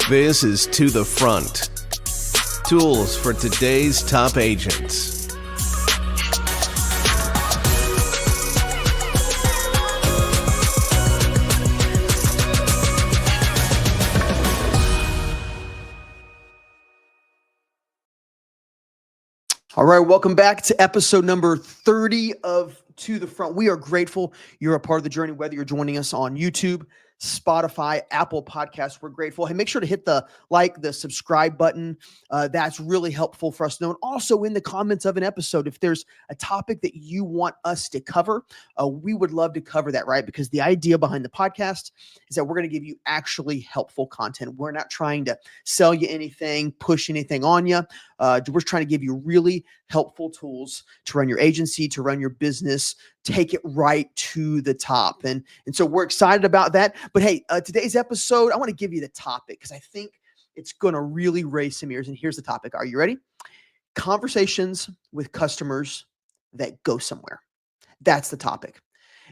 This is To the Front. Tools for today's top agents. All right, welcome back to episode number 30 of To the Front. We are grateful you're a part of the journey, whether you're joining us on YouTube, Spotify, Apple Podcasts. We're grateful. Hey, make sure to hit the like, the subscribe button. That's really helpful for us to know. And also in the comments of an episode, if there's a topic that you want us to cover, we would love to cover that, right? Because the idea behind the podcast is that we're going to give you actually helpful content. We're not trying to sell you anything, push anything on you. We're trying to give you really helpful tools to run your agency, to run your business, take it right to the top. And so we're excited about that. But hey, today's episode, I want to give you the topic because I think it's going to really raise some ears. And here's the topic. Are you ready? Conversations with customers that go somewhere. That's the topic.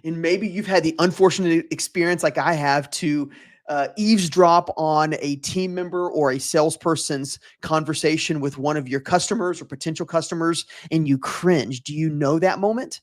And maybe you've had the unfortunate experience like I have to eavesdrop on a team member or a salesperson's conversation with one of your customers or potential customers, and you cringe. Do you know that moment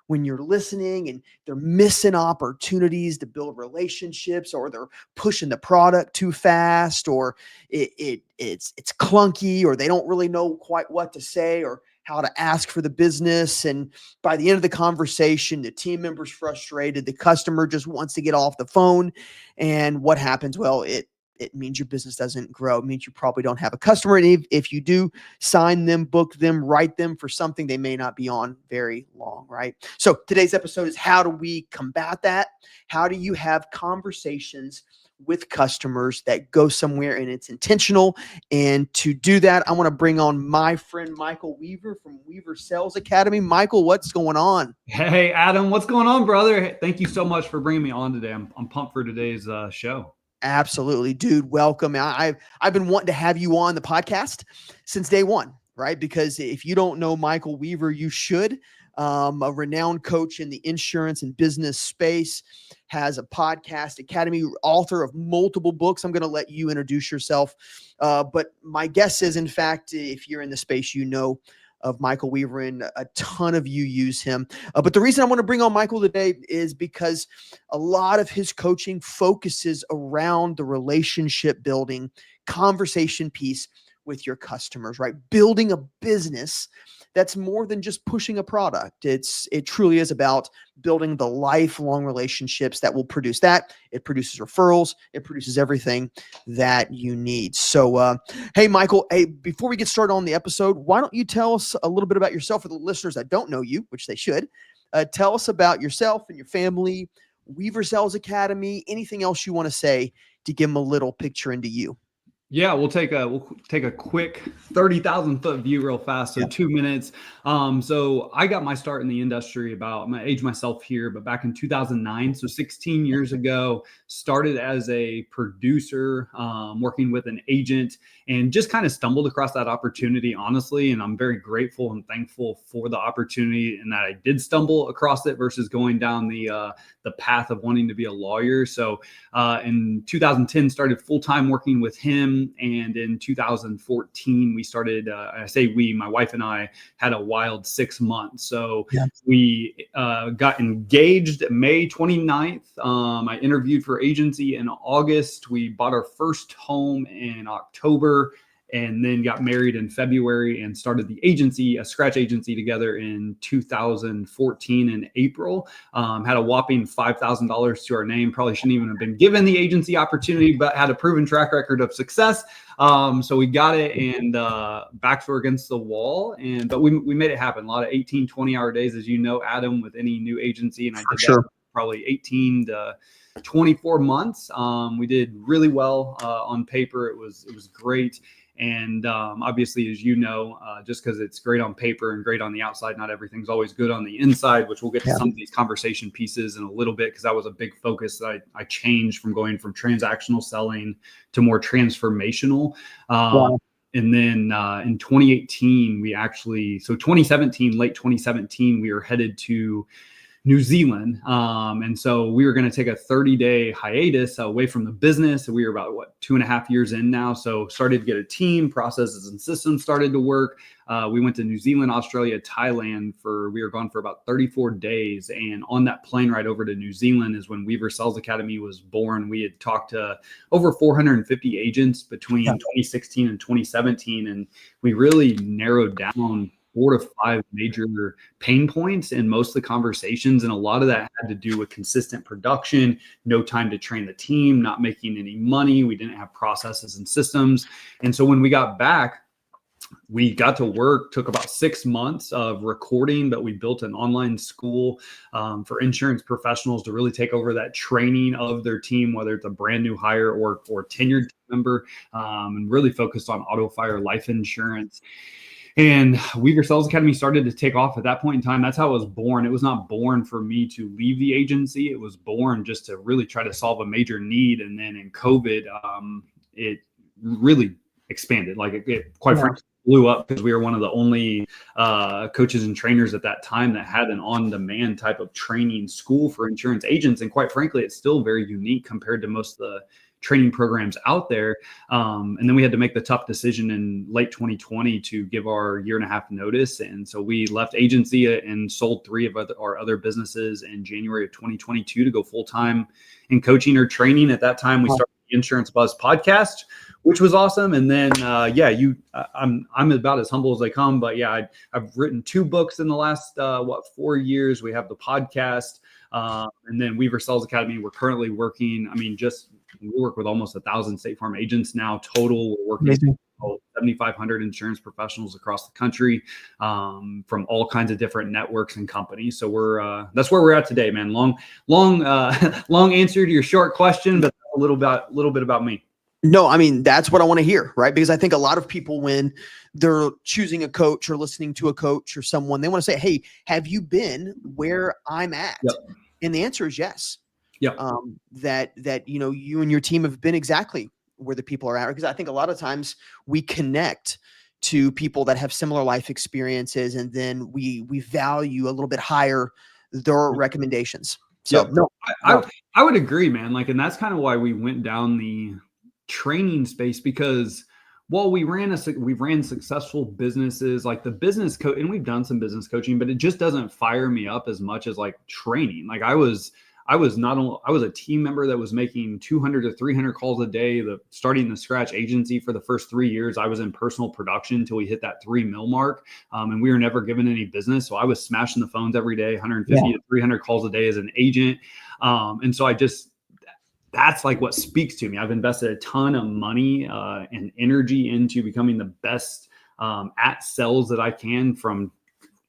when you're listening and they're missing opportunities to build relationships, or they're pushing the product too fast, or it's clunky, or they don't really know quite what to say or how to ask for the business. And by the end of the conversation, the team member's frustrated. The customer just wants to get off the phone. And what happens? Well, it means your business doesn't grow. It means you probably don't have a customer. And if you do, sign them, book them, write them for something they may not be on very long, right? So today's episode is how do we combat that? How do you have conversations with customers that go somewhere and it's intentional? And to do that, I want to bring on my friend Michael Weaver from Weaver Sales Academy. Michael, what's going on? Hey, Adam, what's going on, brother? Thank you so much for bringing me on today. I'm pumped for today's show. Absolutely, dude. Welcome. I've been wanting to have you on the podcast since day one, right? Because if you don't know Michael Weaver, you should. A renowned coach in the insurance and business space, has a podcast, academy, author of multiple books. I'm going to let you introduce yourself. But my guess is, in fact, if you're in the space, you know of Michael Weaver, and a ton of you use him. But the reason I want to bring on Michael today is because a lot of his coaching focuses around the relationship building conversation piece with your customers, right? Building a business that's more than just pushing a product. It truly is about building the lifelong relationships that will produce that. It produces referrals. It produces everything that you need. So, hey, Michael, hey, before we get started on the episode, why don't you tell us a little bit about yourself for the listeners that don't know you, which they should. Tell us about yourself and your family, Weaver Sales Academy, anything else you want to say to give them a little picture into you. Yeah, we'll take a quick 30,000 foot view real fast. So 2 minutes. So I got my start in the industry I'm gonna age myself here, but back in 2009, so 16 years ago, started as a producer, working with an agent, and just kind of stumbled across that opportunity, honestly. And I'm very grateful and thankful for the opportunity, and that I did stumble across it versus going down the path of wanting to be a lawyer. So in 2010, started full-time working with him. And in 2014, we started, I say we, my wife and I had a wild 6 months. So we got engaged May 29th. I interviewed for agency in August. We bought our first home in October, and then got married in February and started the agency, a scratch agency, together in 2014 in April. Had a whopping $5,000 to our name. Probably shouldn't even have been given the agency opportunity, but had a proven track record of success. So we got it, and backs were against the wall, but we made it happen. A lot of 18, 20-hour days, as you know, Adam, with any new agency. And I did that probably 18 to 24 months. We did really well on paper. It was great. And obviously, as you know, just because it's great on paper and great on the outside, not everything's always good on the inside, which we'll get to some of these conversation pieces in a little bit, because that was a big focus that I changed from going from transactional selling to more transformational. And then in 2018, late 2017, we were headed to New Zealand. And so we were going to take a 30-day hiatus away from the business. And we were about 2.5 years in now. So started to get a team, processes and systems started to work. We went to New Zealand, Australia, Thailand we were gone for about 34 days. And on that plane ride over to New Zealand is when Weaver Sales Academy was born. We had talked to over 450 agents between 2016 and 2017. And we really narrowed down 4 to 5 major pain points in most of the conversations. And a lot of that had to do with consistent production, no time to train the team, not making any money. We didn't have processes and systems. And so when we got back, we got to work, took about 6 months of recording, but we built an online school for insurance professionals to really take over that training of their team, whether it's a brand new hire or tenured team member, and really focused on auto fire life insurance. And Weaver Sales Academy started to take off at that point in time. That's how it was born. It was not born for me to leave the agency. It was born just to really try to solve a major need. And then in COVID, it really expanded. Like it quite frankly blew up because we were one of the only coaches and trainers at that time that had an on-demand type of training school for insurance agents. And quite frankly, it's still very unique compared to most of the training programs out there. And then we had to make the tough decision in late 2020 to give our 1.5 year notice. And so we left agency and sold 3 of our other businesses in January of 2022 to go full-time in coaching or training. At that time, we started the Insurance Buzz podcast, which was awesome. And then, I'm about as humble as they come, but I've written 2 books in the last, 4 years. We have the podcast, and then Weaver Sales Academy. We're currently working. We work with almost 1,000 State Farm agents now total. We're working with 7,500 insurance professionals across the country, from all kinds of different networks and companies. So that's where we're at today, man. Long answer to your short question, but a little bit about me. No, I mean, that's what I want to hear, right? Because I think a lot of people, when they're choosing a coach or listening to a coach or someone, they want to say, hey, have you been where I'm at? Yep. And the answer is yes. Yeah. That you and your team have been exactly where the people are at. Because I think a lot of times we connect to people that have similar life experiences, and then we value a little bit higher their recommendations. So I would agree, man. And that's kind of why we went down the training space, because while we've ran successful businesses, like the business coach, and we've done some business coaching, but it just doesn't fire me up as much as training. I was a team member that was making 200 to 300 calls a day, starting the scratch agency for the first 3 years. I was in personal production until we hit that 3 mil mark. And we were never given any business. So I was smashing the phones every day, 150 to 300 calls a day as an agent. And so that's what speaks to me. I've invested a ton of money and energy into becoming the best at sales that I can. From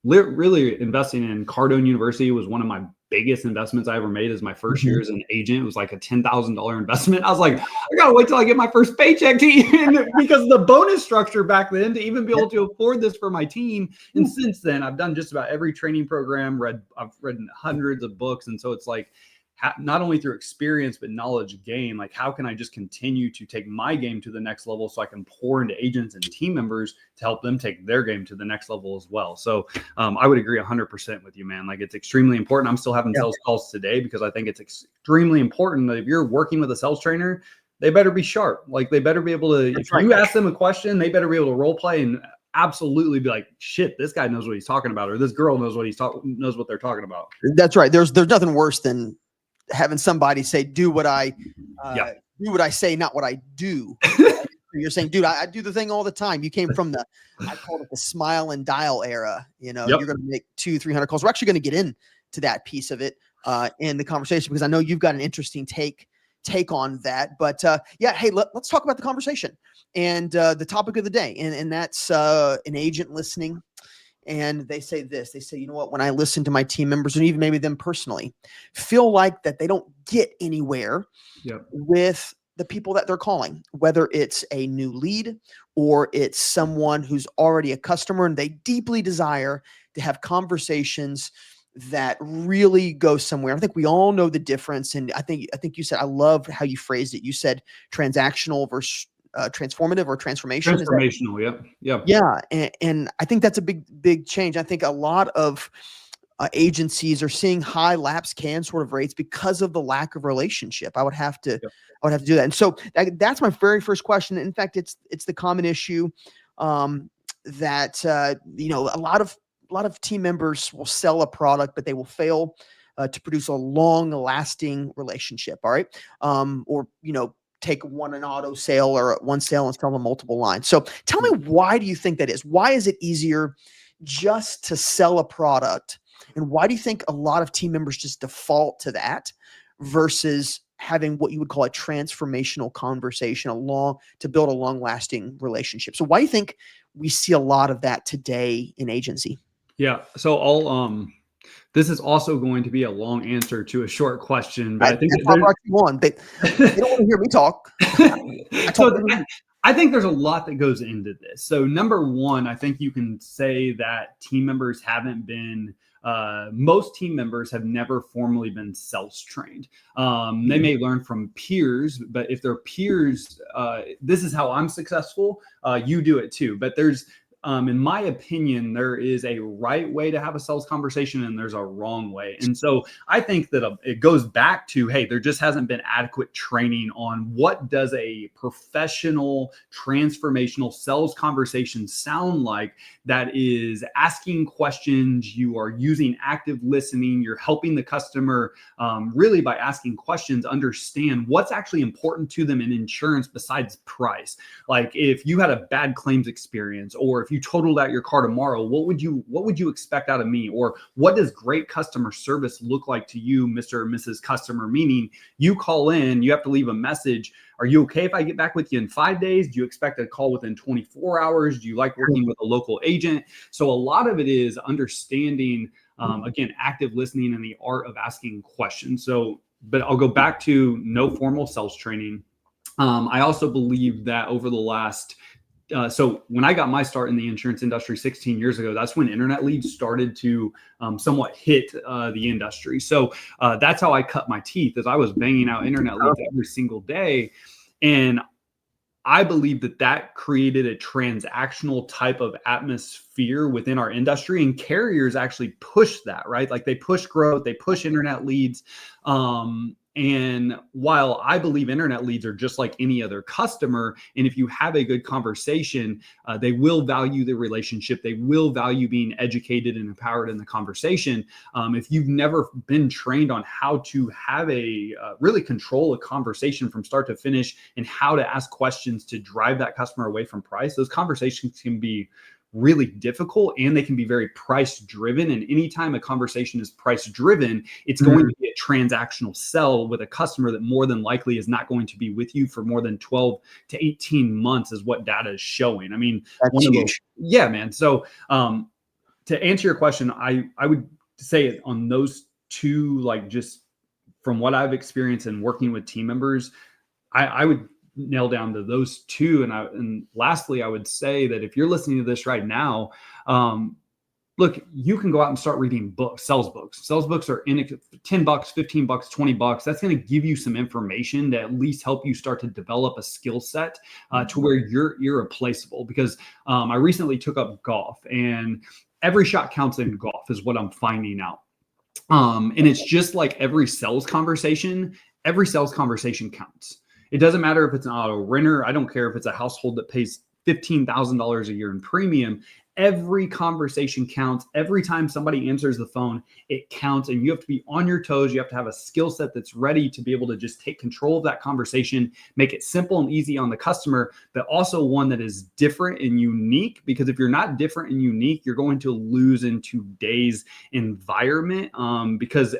really investing in Cardone University was one of my biggest investments I ever made as my first year as an agent. It was like a $10,000 investment. I was like, I gotta wait till I get my first paycheck because of the bonus structure back then to even be able to afford this for my team. And since then, I've done just about every training program. I've read hundreds of books, and so it's not only through experience, but knowledge gain. How can I just continue to take my game to the next level so I can pour into agents and team members to help them take their game to the next level as well? So I would agree 100% with you, man. It's extremely important. I'm still having sales calls today because I think it's extremely important that if you're working with a sales trainer, they better be sharp. They better be able to, you ask them a question, they better be able to role play and absolutely be like, shit, this guy knows what he's talking about, or this girl knows what they're talking about. That's right. There's nothing worse than having somebody say, do what I say, not what I do. You're saying, dude, I do the thing all the time. You came from I call it the smile and dial era. You're going to make 200-300 calls. We're actually going to get into that piece of it in the conversation, because I know you've got an interesting take on that. But hey, let's talk about the conversation and the topic of the day. And that's an agent listening. And they say this, you know what, when I listen to my team members, and even maybe them personally, feel like that they don't get anywhere with the people that they're calling, whether it's a new lead or it's someone who's already a customer, and they deeply desire to have conversations that really go somewhere. I think we all know the difference. And I think you said, I love how you phrased it. You said transactional versus transformative or transformation. Transformational. Yep. Yeah. And I think that's a big change. I think a lot of agencies are seeing high lapse can sort of rates because of the lack of relationship. I would have to do that. And so that's my very first question. In fact, it's the common issue that a lot of team members will sell a product, but they will fail to produce a long lasting relationship. All right. Or, take an auto sale or one sale and sell them multiple lines. So tell me, why do you think that is? Why is it easier just to sell a product? And why do you think a lot of team members just default to that versus having what you would call a transformational conversation to build a long lasting relationship? So why do you think we see a lot of that today in agency? Yeah. So this is also going to be a long answer to a short question, but I think that's why I brought you on. They don't want to hear me talk. I think there's a lot that goes into this. So number one, I think you can say that team members haven't been most team members have never formally been sales trained. They may learn from peers, but if their peers, this is how I'm successful, you do it too. But there's in my opinion, there is a right way to have a sales conversation and there's a wrong way. And so I think that it goes back to, hey, there just hasn't been adequate training on what does a professional transformational sales conversation sound like that is asking questions, you are using active listening, you're helping the customer really by asking questions, understand what's actually important to them in insurance besides price. Like if you had a bad claims experience, or if you totaled out your car tomorrow, what would you expect out of me? Or what does great customer service look like to you, Mr. or Mrs. Customer? Meaning you call in, you have to leave a message. Are you okay if I get back with you in 5 days? Do you expect a call within 24 hours? Do you like working with a local agent? So a lot of it is understanding, again, active listening and the art of asking questions. So, but I'll go back to no formal sales training. I also believe that over the last so when I got my start in the insurance industry 16 years ago, that's when internet leads started to somewhat hit the industry. So that's how I cut my teeth, as I was banging out internet leads every single day. And I believe that created a transactional type of atmosphere within our industry, and carriers actually push that, right? Like they push growth, they push internet leads. And while I believe internet leads are just like any other customer, and if you have a good conversation, they will value the relationship. They will value being educated and empowered in the conversation. If you've never been trained on how to have really control a conversation from start to finish and how to ask questions to drive that customer away from price, those conversations can be really difficult, and they can be very price driven. And anytime a conversation is price driven, it's going to be a transactional sell with a customer that more than likely is not going to be with you for more than 12 to 18 months is what data is showing. I mean, that's huge. Yeah, man. So to answer your question, I would say it on those two, like just from what I've experienced in working with team members, I would nail down to those two. And lastly, I would say that if you're listening to this right now, look, you can go out and start reading books, sales books. Sales books are in $10, $15, $20. That's going to give you some information to at least help you start to develop a skill set to where you're irreplaceable. Because I recently took up golf, and every shot counts in golf is what I'm finding out. And it's just like every sales conversation counts. It doesn't matter if it's an auto renter. I don't care if it's a household that pays $15,000 a year in premium. Every conversation counts. Every time somebody answers the phone, it counts. And you have to be on your toes. You have to have a skill set that's ready to be able to just take control of that conversation, make it simple and easy on the customer, but also one that is different and unique. Because if you're not different and unique, you're going to lose in today's environment. Because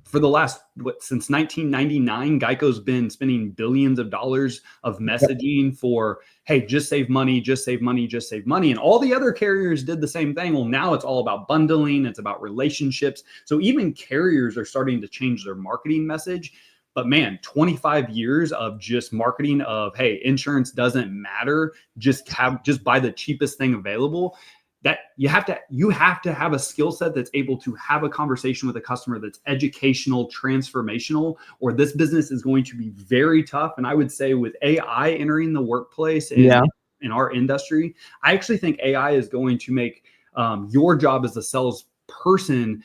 for the last, since 1999, Geico's been spending billions of dollars of messaging for, hey, just save money, just save money, just save money. And all the other carriers did the same thing. Well, now it's all about bundling. It's about relationships. So even carriers are starting to change their marketing message. But man, 25 years of just marketing of, hey, insurance doesn't matter. Just buy the cheapest thing available. That you have to have a skill set that's able to have a conversation with a customer that's educational, transformational, or this business is going to be very tough. And I would say with AI entering the workplace in our industry, I actually think AI is going to make your job as a sales person,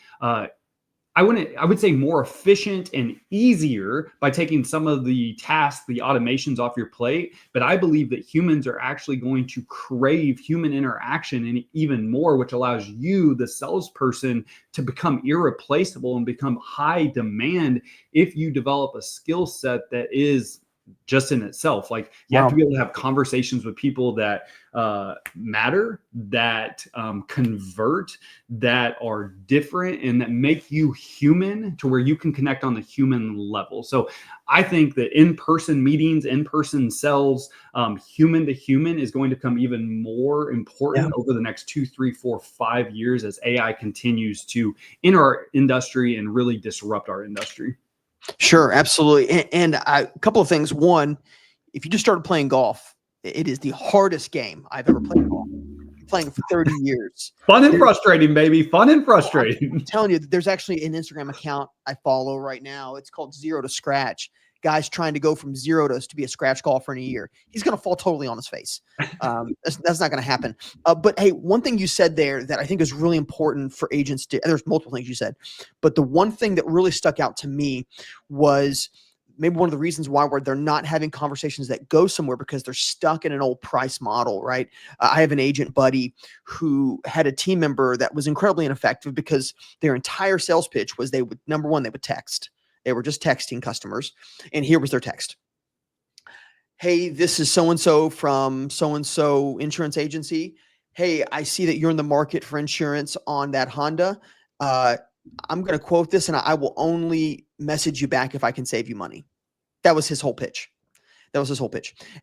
I would say more efficient and easier by taking some of the tasks, the automations off your plate. But I believe that humans are actually going to crave human interaction and even more, which allows you, the salesperson, to become irreplaceable and become high demand if you develop a skill set that is just in itself. Like you have to be able to have conversations with people that matter, that convert, that are different, and that make you human to where you can connect on the human level. So I think that in-person meetings, in-person sales, human to human is going to become even more important over the next 2, 3, 4, 5 years as AI continues to enter our industry and really disrupt our industry. Sure, absolutely. And a couple of things. One, if you just started playing golf, it is the hardest game I've ever played golf. I'm playing for 30 years. Fun and frustrating, baby. Fun and frustrating. I'm telling you, there's actually an Instagram account I follow right now. It's called Zero to Scratch. Guy's trying to go from zero to be a scratch golfer in a year. He's going to fall totally on his face. That's not going to happen. But hey, one thing you said there that I think is really important for agents to, there's multiple things you said, but the one thing that really stuck out to me was maybe one of the reasons why they're not having conversations that go somewhere because they're stuck in an old price model, right? I have an agent buddy who had a team member that was incredibly ineffective because their entire sales pitch was number one, they would text. They were just texting customers. And here was their text. Hey, this is so-and-so from so-and-so insurance agency. Hey, I see that you're in the market for insurance on that Honda. I'm going to quote this and I will only message you back if I can save you money. That was his whole pitch.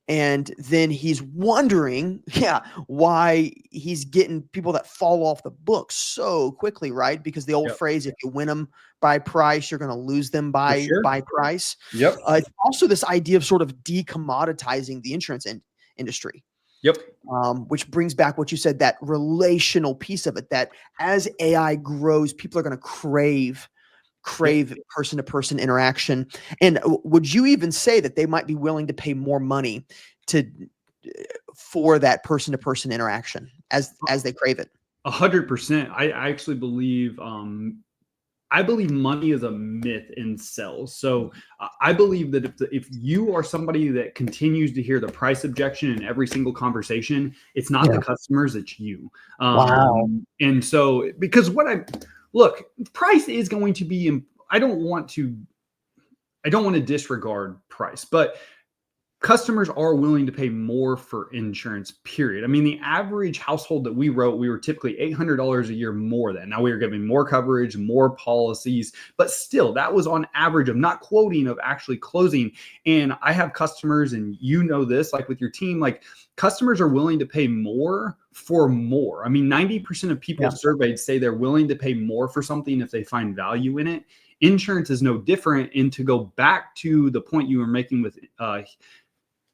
And then he's wondering, why he's getting people that fall off the book so quickly, right? Because the old phrase, if you win them by price, you're going to lose them by price. It's also this idea of sort of decommoditizing the insurance industry. Which brings back what you said, that relational piece of it, that as AI grows, people are going to crave person-to-person interaction. And would you even say that they might be willing to pay more money for that person-to-person interaction as they crave it? 100%. I actually believe I believe money is a myth in sales. So I believe that if you are somebody that continues to hear the price objection in every single conversation, it's not the customers, it's you. And so, because price is going to be, I don't want to disregard price, but customers are willing to pay more for insurance, period. I mean, the average household that we were typically $800 a year more than. Now we are giving more coverage, more policies, but still that was on average of not quoting, of actually closing. And I have customers, and you know this, like with your team, like customers are willing to pay more for more. I mean, 90% of people surveyed say they're willing to pay more for something if they find value in it. Insurance is no different. And to go back to the point you were making with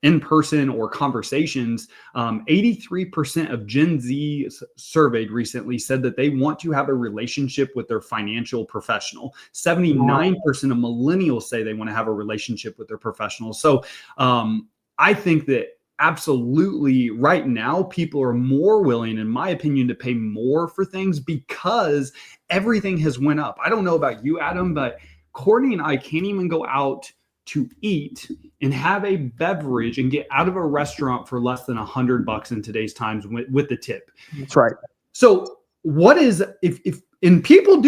in-person or conversations, 83% of Gen Z surveyed recently said that they want to have a relationship with their financial professional. 79% of millennials say they want to have a relationship with their professional. So I think that absolutely right now, people are more willing, in my opinion, to pay more for things because everything has went up. I don't know about you, Adam, but Courtney and I can't even go out to eat and have a beverage and get out of a restaurant for less than $100 in today's times with the tip. That's right. So what is, and people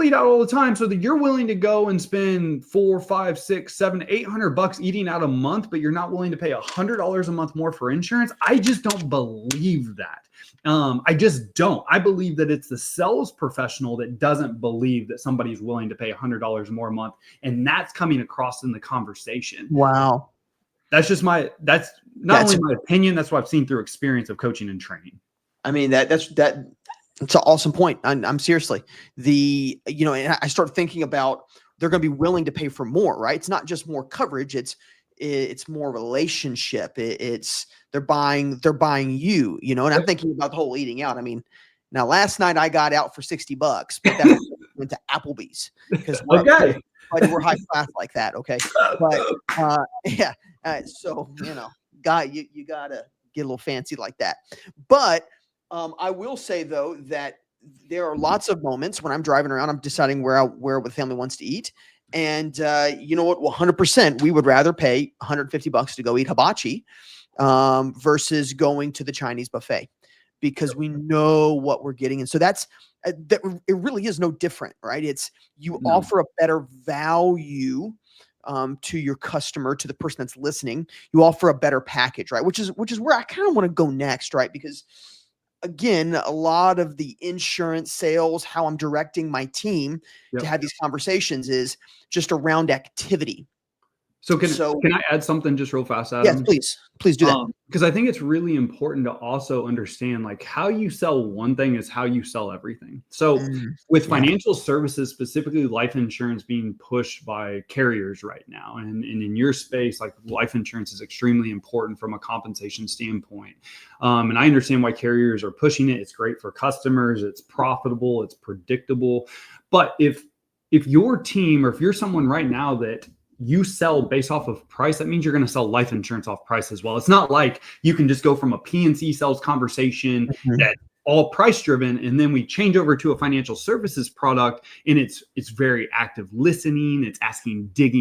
eat out all the time, so that you're willing to go and spend $400, $500, $600, $700, $800 eating out a month, but you're not willing to pay $100 a month more for insurance. I just don't believe that. I just don't. I believe that it's the sales professional that doesn't believe that somebody's willing to pay $100 more a month. And that's coming across in the conversation. Wow. That's only my opinion. That's what I've seen through experience of coaching and training. I mean, it's an awesome point. I'm seriously, and I start thinking about, they're going to be willing to pay for more, right? It's not just more coverage. It's more relationship. They're buying you, and I'm thinking about the whole eating out. I mean, now last night I got out for $60, but that went to Applebee's because we're high class like that. Okay. But, so, you gotta get a little fancy like that. But I will say though, that there are lots of moments when I'm driving around, I'm deciding where the family wants to eat. And you know what? 100%, we would rather pay $150 to go eat hibachi versus going to the Chinese buffet, because we know what we're getting. And so it really is no different, right? It's you No. offer a better value to your customer, to the person that's listening. You offer a better package, right? Which is where I kind of want to go next, right? Because again, a lot of the insurance sales, how I'm directing my team to have these conversations is just around activity. So can I add something just real fast, Yes, Adam? please do that. Because I think it's really important to also understand, like, how you sell one thing is how you sell everything. So with financial services, specifically life insurance being pushed by carriers right now, and in your space, like, life insurance is extremely important from a compensation standpoint. And I understand why carriers are pushing it. It's great for customers. It's profitable. It's predictable. But if your team, or if you're someone right now that you sell based off of price, that means you're going to sell life insurance off price as well. It's not like you can just go from a P&C sales conversation that all price driven, and then we change over to a financial services product, and it's very active listening. It's asking, dig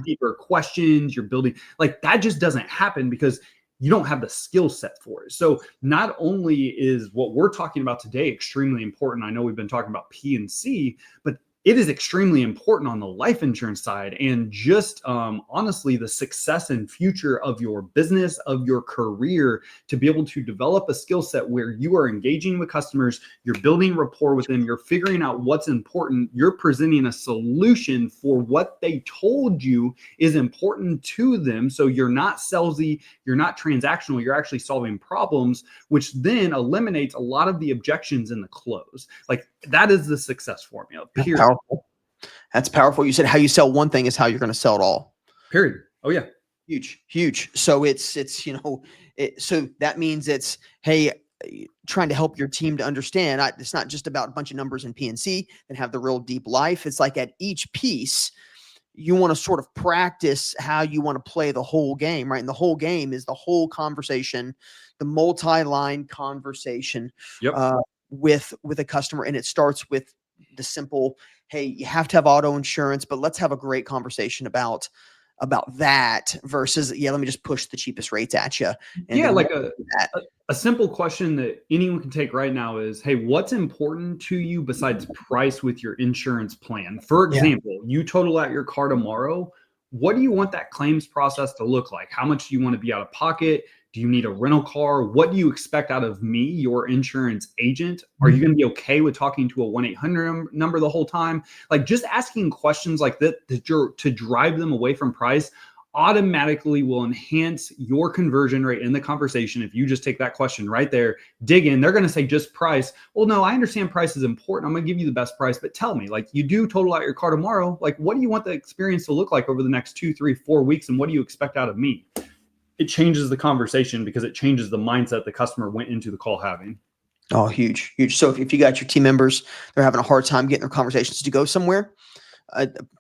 deeper questions. You're building, like, that just doesn't happen because you don't have the skill set for it. So not only is what we're talking about today extremely important, I know we've been talking about P&C, but it is extremely important on the life insurance side, and just honestly, the success and future of your business, of your career, to be able to develop a skill set where you are engaging with customers, you're building rapport with them, you're figuring out what's important, you're presenting a solution for what they told you is important to them. So you're not salesy, you're not transactional, you're actually solving problems, which then eliminates a lot of the objections in the close. Like, that is the success formula, period. That's powerful. You said how you sell one thing is how you're going to sell it all. Period. Oh yeah. Huge. So so that means it's, hey, trying to help your team to understand. It's not just about a bunch of numbers in P&C and have the real deep life. It's like at each piece, you want to sort of practice how you want to play the whole game, right? And the whole game is the whole conversation, the multi-line conversation with a customer. And it starts with the simple, hey, you have to have auto insurance, but let's have a great conversation about that versus, let me just push the cheapest rates at you. And like a simple question that anyone can take right now is, hey, what's important to you besides price with your insurance plan? For example, you total out your car tomorrow. What do you want that claims process to look like? How much do you want to be out of pocket? Do you need a rental car? What do you expect out of me, your insurance agent? Are you going to be okay with talking to a 1-800 number the whole time? Like, just asking questions like that to drive them away from price automatically will enhance your conversion rate in the conversation. If you just take that question right there, dig in, they're going to say just price. Well, no, I understand price is important. I'm going to give you the best price, but tell me, like, you do total out your car tomorrow. Like, what do you want the experience to look like over the next 2, 3, 4 weeks? And what do you expect out of me? It changes the conversation because it changes the mindset the customer went into the call having. Oh, huge. So if you got your team members, they're having a hard time getting their conversations to go somewhere,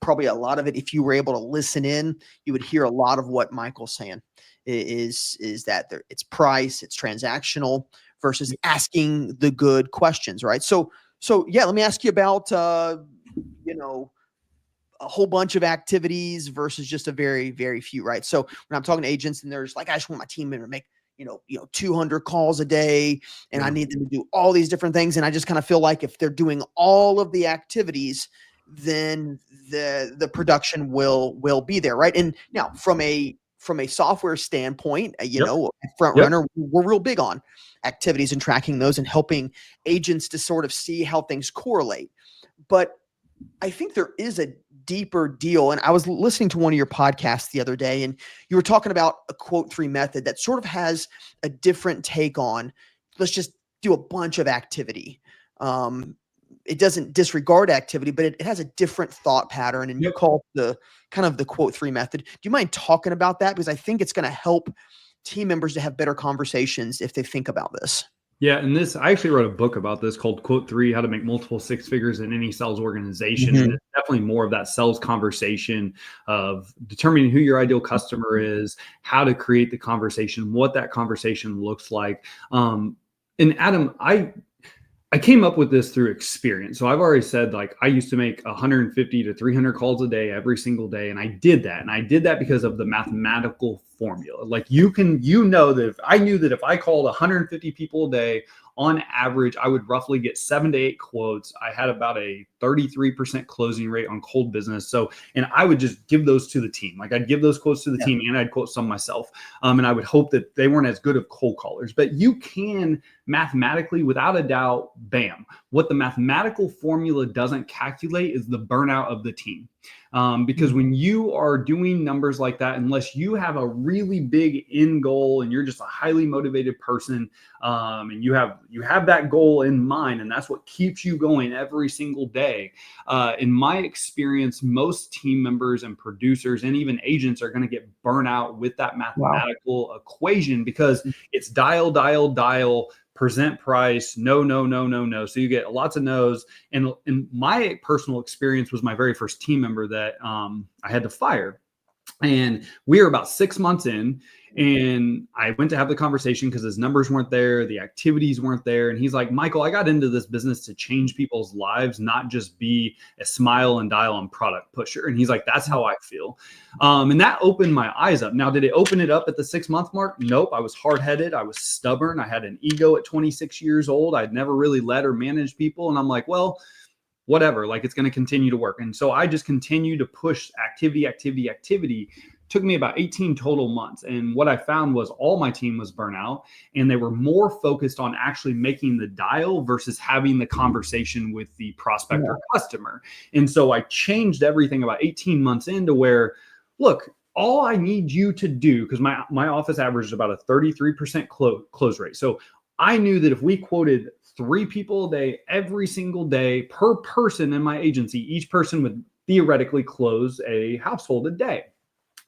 probably a lot of it, if you were able to listen in, you would hear a lot of what Michael's saying is that it's price, it's transactional versus asking the good questions, right? So let me ask you about, a whole bunch of activities versus just a very, very few, right? So when I'm talking to agents and there's like, I just want my team member to make, 200 calls a day, and I need them to do all these different things. And I just kind of feel like if they're doing all of the activities, then the production will be there, right? And now from a software standpoint, Front Runner, we're real big on activities and tracking those and helping agents to sort of see how things correlate. But I think there is a deeper deal. And I was listening to one of your podcasts the other day, and you were talking about a quote 3 method that sort of has a different take on, let's just do a bunch of activity. It doesn't disregard activity, but it has a different thought pattern. And you call it the quote 3 method. Do you mind talking about that? Because I think it's going to help team members to have better conversations if they think about this. Yeah. And I actually wrote a book about this called Quote 3, How to Make Multiple Six Figures in Any Sales Organization. And it's definitely more of that sales conversation of determining who your ideal customer is, how to create the conversation, what that conversation looks like. And Adam, I I came up with this through experience. So I've already said, like, I used to make 150 to 300 calls a day every single day. And I did that. And I did that because of the mathematical formula. Like, that if I knew that if I called 150 people a day, on average, I would roughly get 7 to 8 quotes. I had about a 33% closing rate on cold business. So, and I would just give those to the team. Like, I'd give those quotes to the team, and I'd quote some myself. And I would hope that they weren't as good of cold callers. But you can mathematically, without a doubt, bam. What the mathematical formula doesn't calculate is the burnout of the team. Because when you are doing numbers like that, unless you have a really big end goal and you're just a highly motivated person, and you have that goal in mind, and that's what keeps you going every single day. In my experience, most team members and producers and even agents are going to get burnt out with that mathematical equation, because it's dial, dial, dial, present price, no, no, no, no, no. So you get lots of no's. And my personal experience was my very first team member that I had to fire. And we were about 6 months in, and I went to have the conversation because his numbers weren't there, the activities weren't there. And he's like, Michael, I got into this business to change people's lives, not just be a smile and dial and product pusher. And he's like, that's how I feel. And that opened my eyes up. Now, did it open it up at the 6-month mark? Nope. I was hard-headed. I was stubborn. I had an ego at 26 years old. I'd never really led or managed people. And I'm like, well, whatever, like, it's going to continue to work. And so I just continue to push activity. Took me about 18 total months. And what I found was all my team was burnout, and they were more focused on actually making the dial versus having the conversation with the prospect or customer. And so I changed everything about 18 months into where, look, all I need you to do, because my office average is about a 33% close rate. So I knew that if we quoted 3 people a day, every single day per person in my agency, each person would theoretically close a household a day.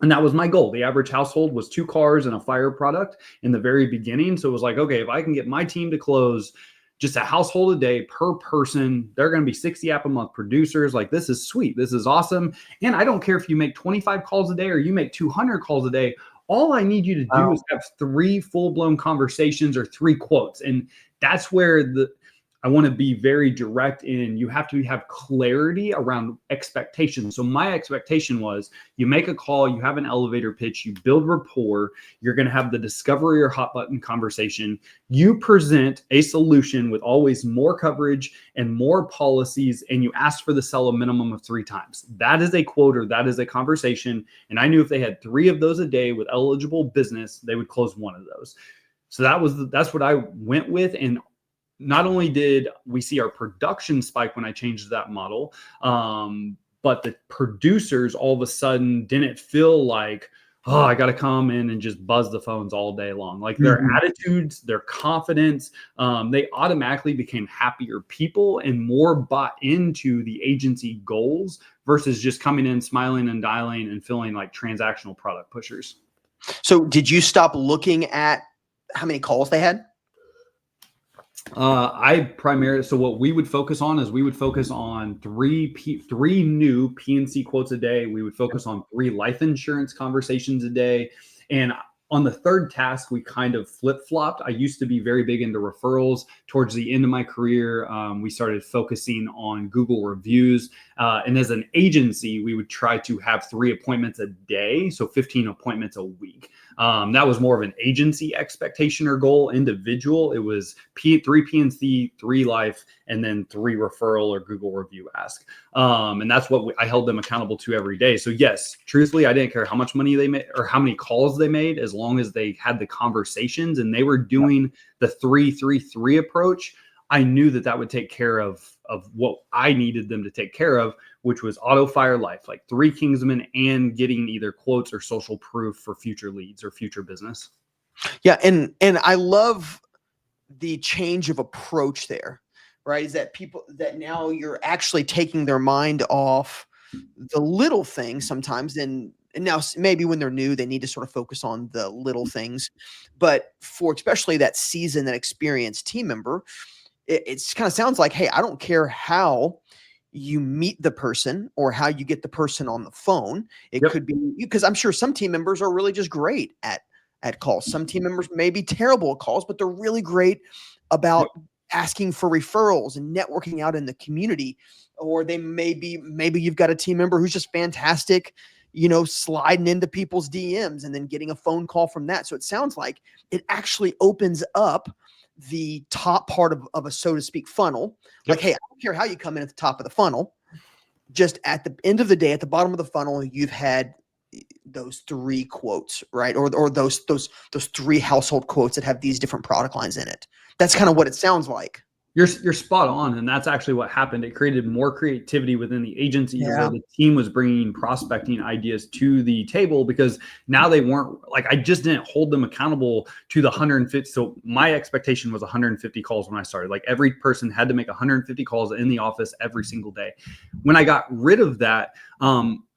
And that was my goal. The average household was 2 cars and a fire product in the very beginning. So it was like, okay, if I can get my team to close just a household a day per person, they're going to be 60 app a month producers. Like, this is sweet. This is awesome. And I don't care if you make 25 calls a day or you make 200 calls a day. All I need you to do is have 3 full-blown conversations or 3 quotes. And that's where I want to be very direct in. You have to have clarity around expectations. So my expectation was, you make a call, you have an elevator pitch, you build rapport, you're going to have the discovery or hot button conversation. You present a solution with always more coverage and more policies, and you ask for the sell a minimum of 3 times. That is a quote, or that is a conversation. And I knew if they had 3 of those a day with eligible business, they would close 1 of those. So that's what I went with. And not only did we see our production spike when I changed that model, but the producers all of a sudden didn't feel like, oh, I got to come in and just buzz the phones all day long. Like, their attitudes, their confidence, they automatically became happier people and more bought into the agency goals versus just coming in, smiling and dialing and feeling like transactional product pushers. So did you stop looking at how many calls they had? So what we would focus on is we would focus on 3 new PNC quotes a day. We would focus on 3 life insurance conversations a day. And on the 3rd task, we kind of flip-flopped. I used to be very big into referrals. Towards the end of my career, we started focusing on Google reviews. And as an agency, we would try to have 3 appointments a day, so 15 appointments a week. That was more of an agency expectation or goal. Individual, it was 3 PNC, 3 life, and then 3 referral or Google review ask. And that's what I held them accountable to every day. So yes, truthfully, I didn't care how much money they made or how many calls they made, as long as they had the conversations and they were doing the 3-3-3 approach. I knew that would take care of what I needed them to take care of, which was auto fire life, like 3 Kingsmen and getting either quotes or social proof for future leads or future business. Yeah. And I love the change of approach there, right? Is that that now you're actually taking their mind off the little things sometimes. And now maybe when they're new, they need to sort of focus on the little things, but for especially that seasoned, that experienced team member, it kind of sounds like, hey, I don't care how you meet the person or how you get the person on the phone. It could be, because I'm sure some team members are really just great at calls. Some team members may be terrible at calls, but they're really great about asking for referrals and networking out in the community. Or they maybe you've got a team member who's just fantastic, sliding into people's DMs and then getting a phone call from that. So it sounds like it actually opens up the top part of a, so to speak, funnel. Like, hey, I don't care how you come in at the top of the funnel. Just at the end of the day, at the bottom of the funnel, you've had those 3 quotes, right? Or those 3 household quotes that have these different product lines in it. That's kind of what it sounds like. You're spot on, and that's actually what happened. It created more creativity within the agency where the team was bringing prospecting ideas to the table, because now they weren't like, I just didn't hold them accountable to the 150. So my expectation was 150 calls when I started. Like every person had to make 150 calls in the office every single day. When I got rid of that,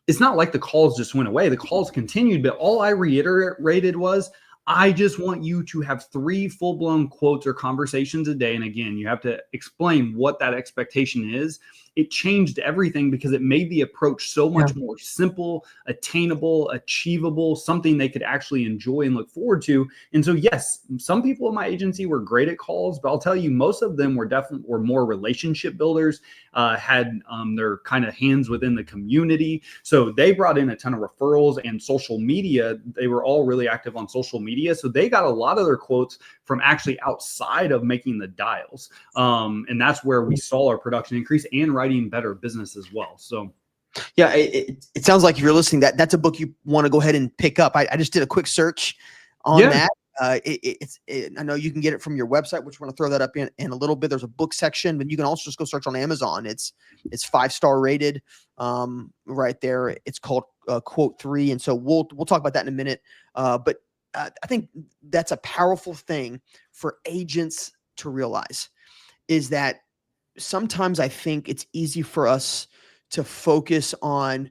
it's not like the calls just went away. The calls continued, but all I reiterated was, I just want you to have 3 full-blown quotes or conversations a day. And again, you have to explain what that expectation is. It changed everything because it made the approach so much more simple, attainable, achievable, something they could actually enjoy and look forward to. And so, yes, some people in my agency were great at calls, but I'll tell you, most of them were more relationship builders, had their kind of hands within the community. So they brought in a ton of referrals and social media. They were all really active on social media. So they got a lot of their quotes from actually outside of making the dials. And that's where we saw our production increase and writing better business as well. So yeah, it sounds like if you're listening, that's a book you want to go ahead and pick up. I just did a quick search on that. I know you can get it from your website, which we're going to throw that up in a little bit. There's a book section, but you can also just go search on Amazon. It's 5-star rated right there. It's called Quote 3. And so we'll talk about that in a minute. But I think that's a powerful thing for agents to realize, is that sometimes I think it's easy for us to focus on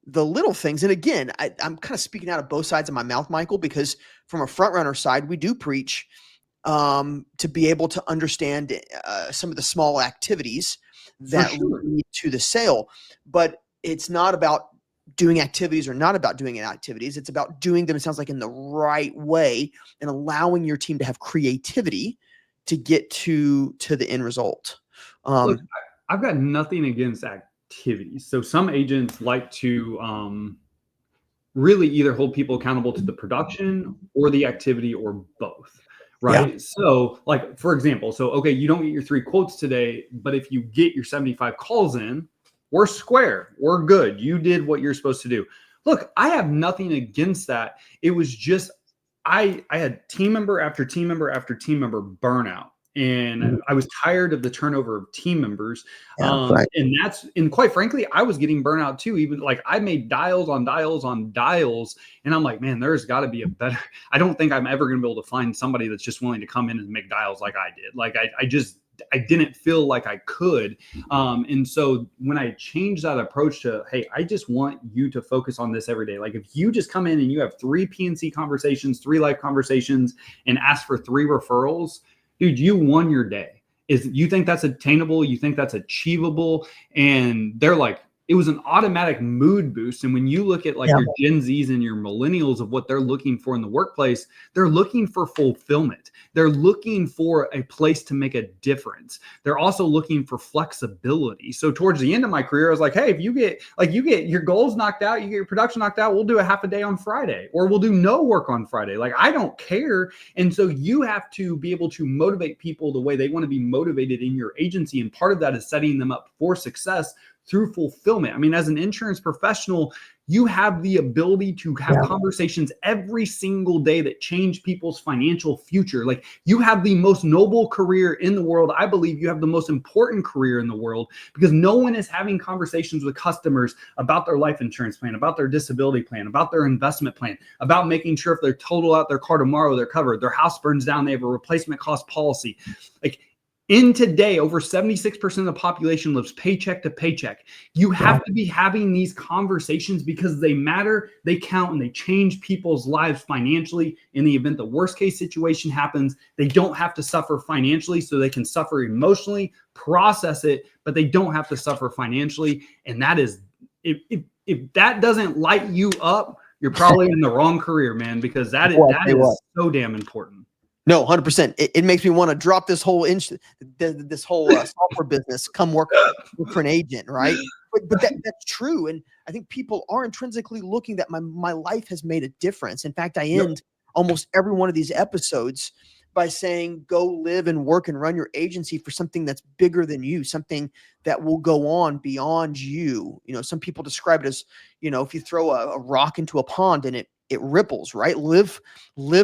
the little things. And again, I'm kind of speaking out of both sides of my mouth, Michael, because from a front runner side, we do preach to be able to understand some of the small activities that lead to the sale. But it's not about doing activities or not about doing activities. It's about doing them, it sounds like, in the right way and allowing your team to have creativity to get to the end result. Look, I've got nothing against activities. So some agents like to really either hold people accountable to the production or the activity or both, right? Yeah. So like, for example, okay, you don't get your 3 quotes today, but if you get your 75 calls in, we're square, we're good. You did what you're supposed to do. Look, I have nothing against that. It was just, I had team member after team member after team member burnout. And I was tired of the turnover of team members. And quite frankly, I was getting burnout too. Even like I made dials on dials on dials. And I'm like, man, there's got to be a better, I don't think I'm ever going to be able to find somebody that's just willing to come in and make dials like I did. Like I didn't feel like I could. And so when I changed that approach to, hey, I just want you to focus on this every day. Like if you just come in and you have 3 PNC conversations, 3 live conversations, and ask for 3 referrals, dude, you won your day. You think that's attainable? You think that's achievable? And they're like, it was an automatic mood boost. And when you look at like your Gen Zs and your millennials of what they're looking for in the workplace, they're looking for fulfillment. They're looking for a place to make a difference. They're also looking for flexibility. So towards the end of my career, I was like, hey, if you get your goals knocked out, you get your production knocked out, we'll do a half a day on Friday, or we'll do no work on Friday. Like, I don't care. And so you have to be able to motivate people the way they want to be motivated in your agency. And part of that is setting them up for success through fulfillment. I mean, as an insurance professional, you have the ability to have conversations every single day that change people's financial future. Like, you have the most noble career in the world. I believe you have the most important career in the world, because no one is having conversations with customers about their life insurance plan, about their disability plan, about their investment plan, about making sure if they're total out their car tomorrow, they're covered. Their house burns down, they have a replacement cost policy. Like, in today, over 76% of the population lives paycheck to paycheck. You have to be having these conversations because they matter, they count, and they change people's lives financially. In the event the worst case situation happens, they don't have to suffer financially, so they can suffer emotionally, process it, but they don't have to suffer financially. And that is, if that doesn't light you up, you're probably in the wrong career, man, because that is so damn important. No, 100%. It makes me want to drop this whole software business, come work for an agent, right? But that's true, and I think people are intrinsically looking that my life has made a difference. In fact, I end almost every one of these episodes by saying, go live and work and run your agency for something that's bigger than you, something that will go on beyond you. Some people describe it as, if you throw a rock into a pond and it ripples, right? Live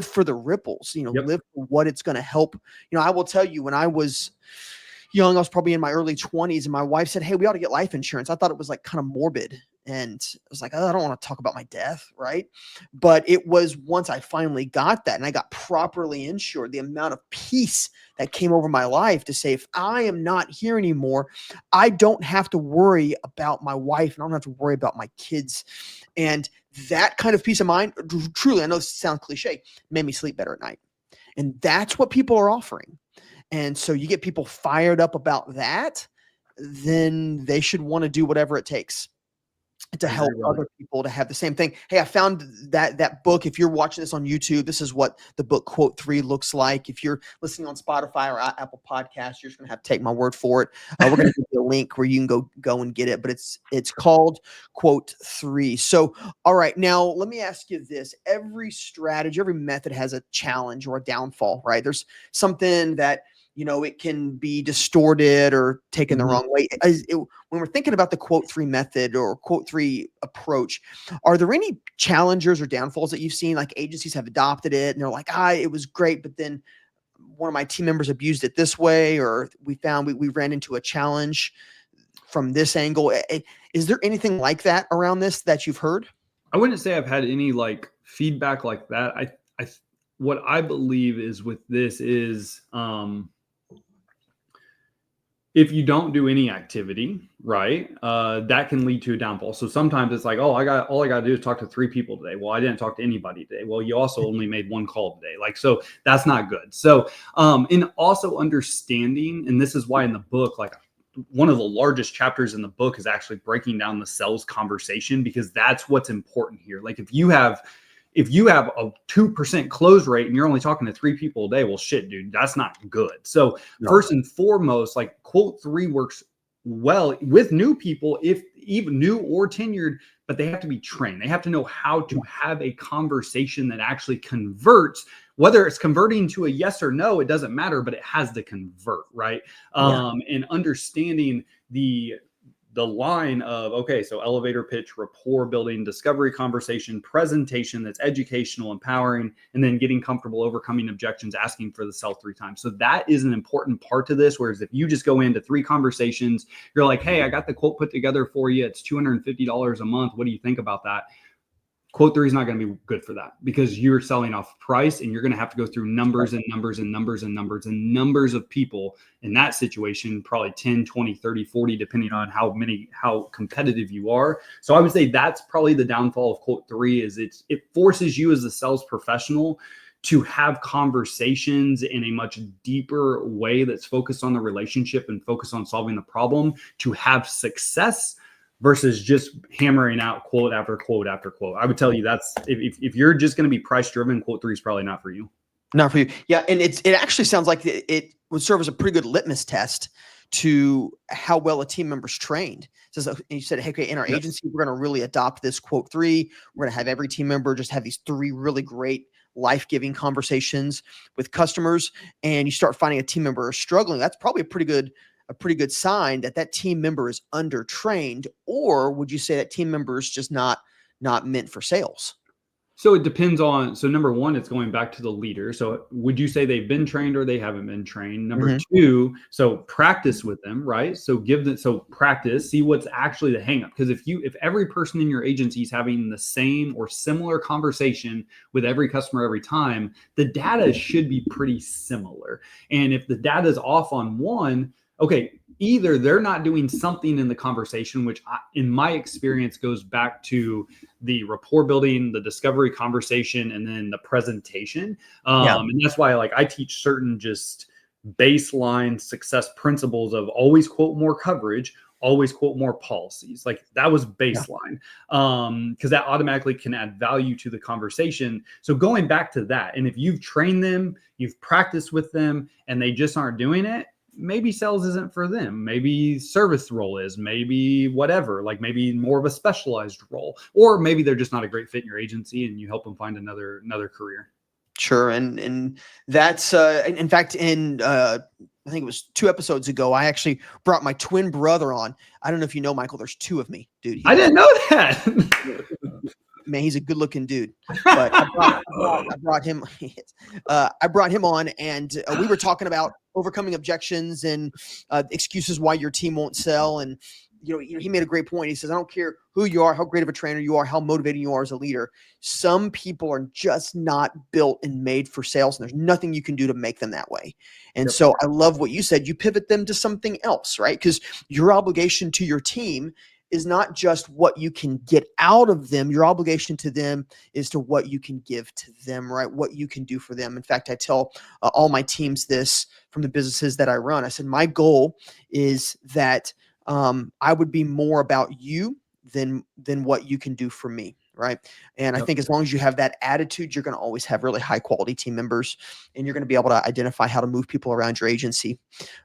for the ripples, live for what it's going to help. I will tell you, when I was young, I was probably in my early 20s, and my wife said, hey, we ought to get life insurance. I thought it was like kind of morbid. And I was like, oh, I don't want to talk about my death, right? But it was once I finally got that and I got properly insured, the amount of peace that came over my life to say, if I am not here anymore, I don't have to worry about my wife and I don't have to worry about my kids. And that kind of peace of mind, truly, I know this sounds cliche, made me sleep better at night. And that's what people are offering. And so you get people fired up about that, then they should want to do whatever it takes to help other people to have the same thing. Hey, I found that book. If you're watching this on YouTube, this is what the book Quote 3 looks like. If you're listening on Spotify or Apple Podcasts, you're just going to have to take my word for it. We're going to give you a link where you can go and get it, but it's called Quote 3. So, all right, now let me ask you this. Every strategy, every method has a challenge or a downfall, right? There's something that it can be distorted or taken the wrong way. When we're thinking about the Quote 3 method or Quote 3 approach, are there any challengers or downfalls that you've seen? Like agencies have adopted it and they're like, it was great, but then one of my team members abused it this way, or we found we ran into a challenge from this angle. Is there anything like that around this that you've heard? I wouldn't say I've had any like feedback like that. What I believe is with this is, if you don't do any activity, right, that can lead to a downfall. So sometimes it's like, all I got to do is talk to 3 people today. Well, I didn't talk to anybody today. Well, you also only made 1 call today. So that's not good. So, in also understanding, and this is why in the book, like one of the largest chapters in the book is actually breaking down the sales conversation, because that's what's important here. Like if you have a 2% close rate and you're only talking to 3 people a day, well, shit, dude, that's not good. So first and foremost, like Quote 3 works well with new people, if even new or tenured, but they have to be trained. They have to know how to have a conversation that actually converts. Whether it's converting to a yes or no, it doesn't matter, but it has to convert, right? And understanding the line of, okay, so elevator pitch, rapport building, discovery conversation, presentation that's educational, empowering, and then getting comfortable overcoming objections, asking for the sell 3 times. So that is an important part to this. Whereas if you just go into 3 conversations, you're like, hey, I got the quote put together for you. It's $250 a month. What do you think about that? Quote 3 is not going to be good for that, because you're selling off price and you're going to have to go through numbers and numbers and numbers and numbers and numbers of people in that situation, probably 10, 20, 30, 40, depending on how competitive you are. So I would say that's probably the downfall of Quote 3 is it forces you as a sales professional to have conversations in a much deeper way that's focused on the relationship and focused on solving the problem to have success, versus just hammering out quote after quote after quote. I would tell you that's if you're just going to be price driven, Quote 3 is probably not for you. Not for you. Yeah. And it actually sounds like it would serve as a pretty good litmus test to how well a team member's trained. So you said, hey, okay, in our agency, we're going to really adopt this Quote 3. We're going to have every team member just have these 3 really great life-giving conversations with customers. And you start finding a team member is struggling. That's probably a pretty good sign that team member is undertrained. Or would you say that team member is just not meant for sales? So it depends on, so number one, it's going back to the leader. So would you say they've been trained or they haven't been trained? Number 2, so practice with them, right? So practice, see what's actually the hang up. Because if every person in your agency is having the same or similar conversation with every customer every time, the data should be pretty similar. And if the data is off on one, okay, either they're not doing something in the conversation, which in my experience goes back to the rapport building, the discovery conversation, and then the presentation. And that's why I teach certain just baseline success principles of always quote more coverage, always quote more policies. Like that was baseline, because that automatically can add value to the conversation. So going back to that, and if you've trained them, you've practiced with them, and they just aren't doing it, maybe sales isn't for them. Maybe service role is, maybe whatever, like maybe more of a specialized role, or maybe they're just not a great fit in your agency and you help them find another career. Sure. And that's, in fact, I think it was 2 episodes ago, I actually brought my twin brother on. I don't know if you know, Michael, there's 2 of me, dude. I didn't know that. Man, he's a good looking dude, but I brought him, I brought him on, and we were talking about overcoming objections and excuses why your team won't sell. And, he made a great point. He says, I don't care who you are, how great of a trainer you are, how motivating you are as a leader. Some people are just not built and made for sales, and there's nothing you can do to make them that way. And so I love what you said. You pivot them to something else, right? Because your obligation to your team is not just what you can get out of them. Your obligation to them is to what you can give to them, right? What you can do for them. In fact, I tell all my teams this from the businesses that I run. I said, my goal is that I would be more about you than what you can do for me, right? And I think as long as you have that attitude, you're going to always have really high quality team members, and you're going to be able to identify how to move people around your agency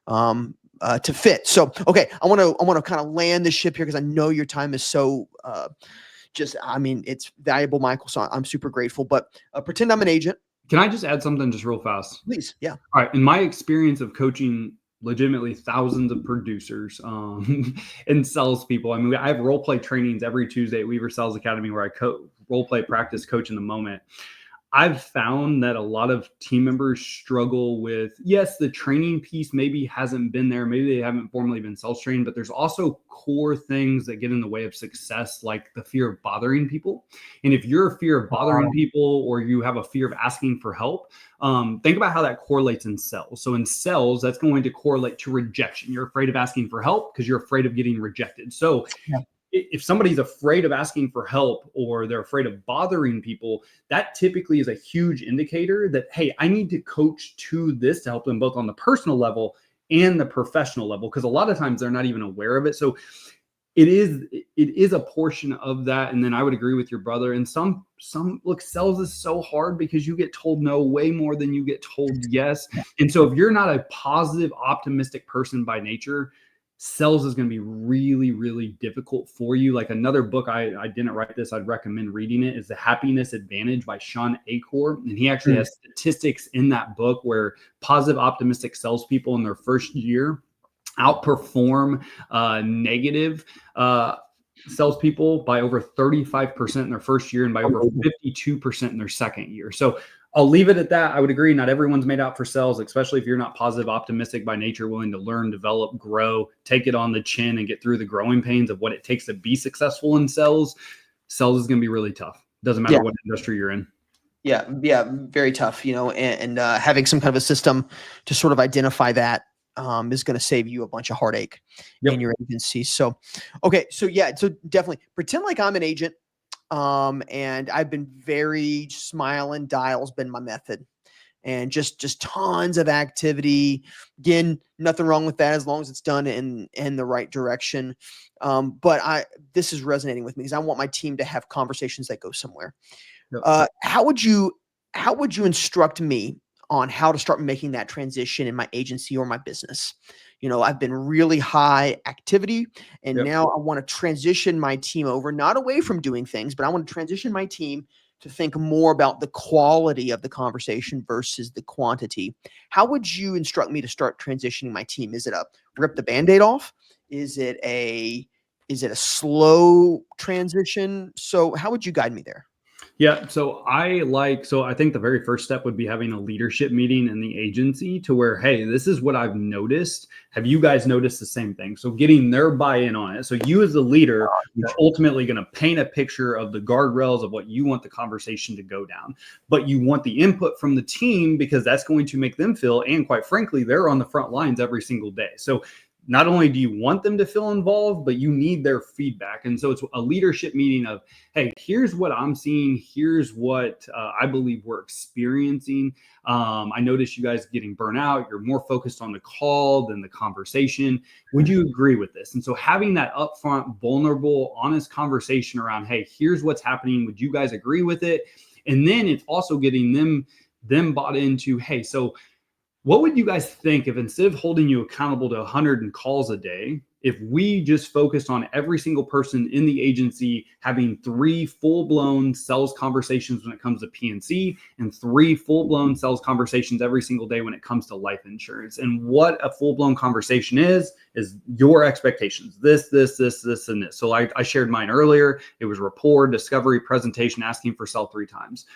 to fit. So, okay, I want to kind of land the ship here because I know your time is so it's valuable, Michael. So I'm super grateful. But pretend I'm an agent. Can I just add something just real fast? Please. Yeah. All right. In my experience of coaching legitimately thousands of producers and salespeople, I mean, I have role play trainings every Tuesday at Weaver Sales Academy where I role play practice coach in the moment. I've found that a lot of team members struggle with, yes, the training piece maybe hasn't been there. Maybe they haven't formally been sales trained, but there's also core things that get in the way of success, like the fear of bothering people. And if you're a fear of bothering people, or you have a fear of asking for help, think about how that correlates in sales. So in sales, that's going to correlate to rejection. You're afraid of asking for help because you're afraid of getting rejected. So if somebody's afraid of asking for help, or they're afraid of bothering people, that typically is a huge indicator that, hey, I need to coach to this to help them both on the personal level and the professional level. Because a lot of times they're not even aware of it. So it is a portion of that. And then I would agree with your brother. And some look, sales is so hard because you get told no way more than you get told yes. And so if you're not a positive, optimistic person by nature, sales is going to be really, really difficult for you. Like another book, I didn't write this, I'd recommend reading it, is The Happiness Advantage by Sean Achor. And he actually has statistics in that book where positive, optimistic salespeople in their first year outperform negative salespeople by over 35% in their first year and by over 52% in their second year. So I'll leave it at that. I would agree. Not everyone's made out for sales, especially if you're not positive, optimistic by nature, willing to learn, develop, grow, take it on the chin and get through the growing pains of what it takes to be successful in sales. Sales is going to be really tough. Doesn't matter what industry you're in. Yeah, very tough, and having some kind of a system to sort of identify that is going to save you a bunch of heartache in your agency. So, okay. So definitely pretend like I'm an agent. And I've been very smiling dials been my method, and just tons of activity. Again, nothing wrong with that as long as it's done in the right direction. But this is resonating with me because I want my team to have conversations that go somewhere. How would you instruct me on how to start making that transition in my agency or my business? I've been really high activity, and now I want to transition my team over, not away from doing things, but I want to transition my team to think more about the quality of the conversation versus the quantity. How would you instruct me to start transitioning my team? Is it a rip the Band-Aid off? Is it a slow transition? So how would you guide me there? Yeah. So I think the very first step would be having a leadership meeting in the agency to where, hey, this is what I've noticed. Have you guys noticed the same thing? So getting their buy-in on it. So you as the leader are ultimately going to paint a picture of the guardrails of what you want the conversation to go down, but you want the input from the team because that's going to make them feel, and quite frankly, they're on the front lines every single day. So not only do you want them to feel involved, but you need their feedback. And so it's a leadership meeting of, hey, here's what I'm seeing. Here's what I believe we're experiencing. I noticed you guys getting burnt out. You're more focused on the call than the conversation. Would you agree with this? And so having that upfront, vulnerable, honest conversation around, hey, here's what's happening. Would you guys agree with it? And then it's also getting them bought into, hey, so what would you guys think if instead of holding you accountable to 100 calls a day, if we just focused on every single person in the agency having 3 full-blown sales conversations when it comes to PNC and 3 full-blown sales conversations every single day when it comes to life insurance? And what a full-blown conversation is your expectations, this, and this. So I shared mine earlier. It was rapport, discovery, presentation, asking for sell 3 times.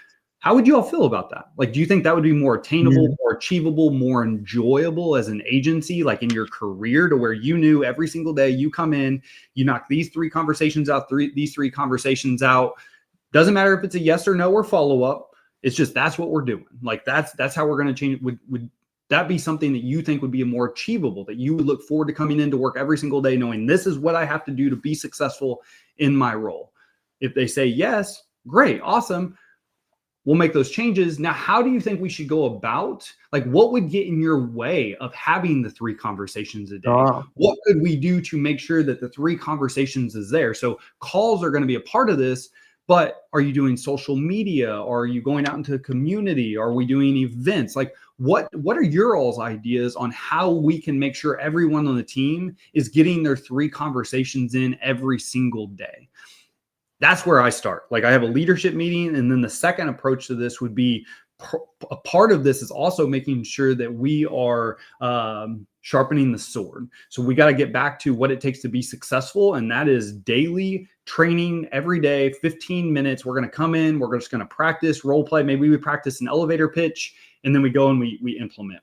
How would you all feel about that? Like, do you think that would be more attainable, more achievable, more enjoyable as an agency, like in your career, to where you knew every single day you come in, you knock these 3 conversations out, these 3 conversations out. Doesn't matter if it's a yes or no or follow up. It's just, that's what we're doing. Like, that's how we're going to change it. Would that be something that you think would be more achievable, that you would look forward to coming into work every single day knowing this is what I have to do to be successful in my role? If they say yes, great, awesome. We'll make those changes. Now, how do you think we should go about, like, what would get in your way of having the 3 conversations a day? What could we do to make sure that the 3 conversations is there? So calls are going to be a part of this, but are you doing social media? Are you going out into the community? Are we doing events? Like, what are your all's ideas on how we can make sure everyone on the team is getting their 3 conversations in every single day? That's where I start. Like, I have a leadership meeting. And then the second approach to this would be, a part of this is also making sure that we are sharpening the sword. So we got to get back to what it takes to be successful. And that is daily training every day, 15 minutes. We're going to come in, we're just going to practice role play. Maybe we practice an elevator pitch, and then we go and we implement.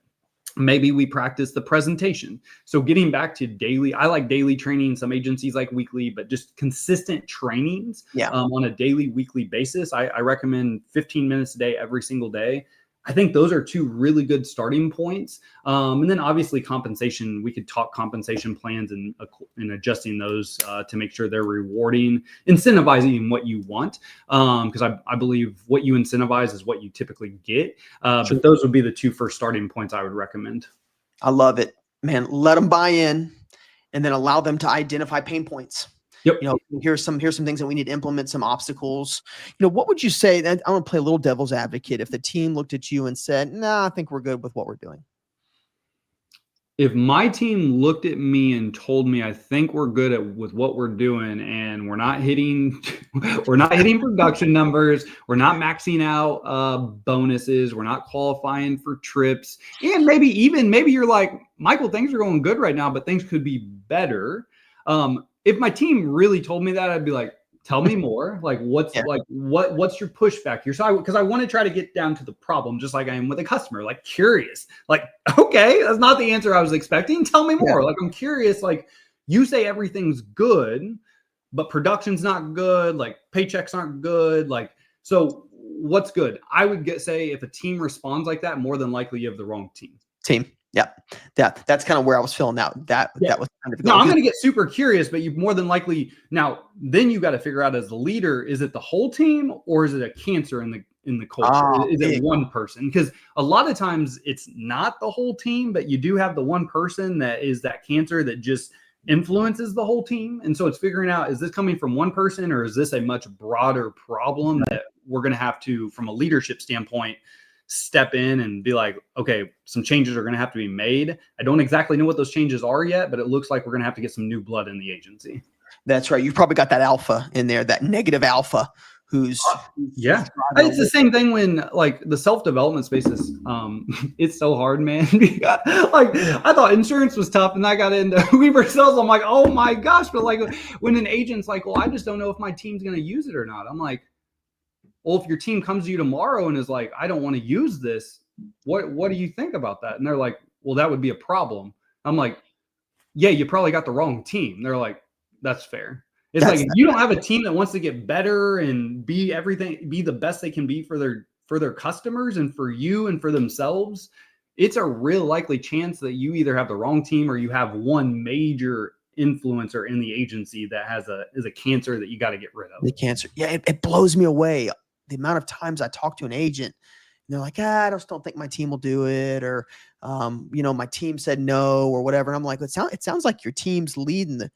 Maybe we practice the presentation. So getting back to daily, I like daily training. Some agencies like weekly, but just consistent trainings on a daily, weekly basis. I recommend 15 minutes a day, every single day. I think those are 2 really good starting points. And then obviously compensation, we could talk compensation plans and adjusting those to make sure they're rewarding, incentivizing what you want. Because I believe what you incentivize is what you typically get. But those would be the 2 first starting points I would recommend. I love it, man. Let them buy in, and then allow them to identify pain points. Yep. Here's some things that we need to implement, some obstacles. What would you say? That I want to play a little devil's advocate. If the team looked at you and said, "Nah, I think we're good with what we're doing." If my team looked at me and told me, I think we're good with what we're doing, and we're not hitting production numbers, we're not maxing out bonuses, we're not qualifying for trips, and maybe you're like, Michael, things are going good right now, but things could be better. If my team really told me that, I'd be like, tell me more. Like, what's your pushback here? So because I want to try to get down to the problem, just like I am with a customer, like curious, like, okay, that's not the answer I was expecting. Tell me more. Like, I'm curious. Like, you say everything's good, but production's not good. Like, paychecks aren't good. Like, so what's good? I would say if a team responds like that, more than likely you have the wrong team. Yeah. That's kind of where I was filling out. That was kind of. No, I'm going to get super curious, but you more than likely then you got to figure out as the leader, is it the whole team or is it a cancer in the culture? Is it one person? Because a lot of times it's not the whole team, but you do have the one person that is that cancer that just influences the whole team. And so it's figuring out, is this coming from one person or is this a much broader problem that we're going to have to, from a leadership standpoint, step in and be like, okay, some changes are going to have to be made. I don't exactly know what those changes are yet, but it looks like we're going to have to get some new blood in the agency. That's right. You've probably got that alpha in there, that negative alpha who's it's the same thing when, like, the self-development space is it's so hard, man. Like, I thought insurance was tough, and I got into Weaver sales. I'm like, oh my gosh. But like, when an agent's like, well, I just don't know if my team's going to use it or not, I'm like, well, if your team comes to you tomorrow and is like, I don't want to use this, what do you think about that? And they're like, well, that would be a problem. I'm like, yeah, you probably got the wrong team. They're like, that's fair. It's like, if you don't have a team that wants to get be the best they can be for their customers and for you and for themselves, it's a real likely chance that you either have the wrong team or you have one major influencer in the agency that is a cancer that you got to get rid of. The cancer. Yeah, it blows me away. The amount of times I talk to an agent, and they're like, I just don't think my team will do it, or my team said no, or whatever. And I'm like, it sounds like your team's leading the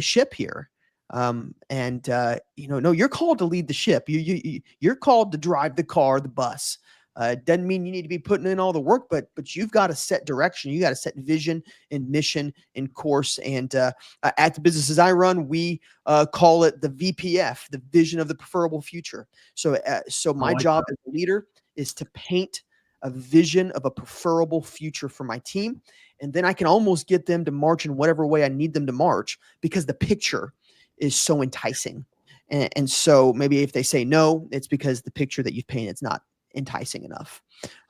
ship here. No, you're called to lead the ship. You're called to drive the car, the bus. It doesn't mean you need to be putting in all the work, but you've got to set direction. You got to set vision and mission and course. And at the businesses I run, we call it the VPF, the vision of the preferable future. So my job as a leader is to paint a vision of a preferable future for my team. And then I can almost get them to march in whatever way I need them to march, because the picture is so enticing. And so maybe if they say no, it's because the picture that you've painted is not enticing enough.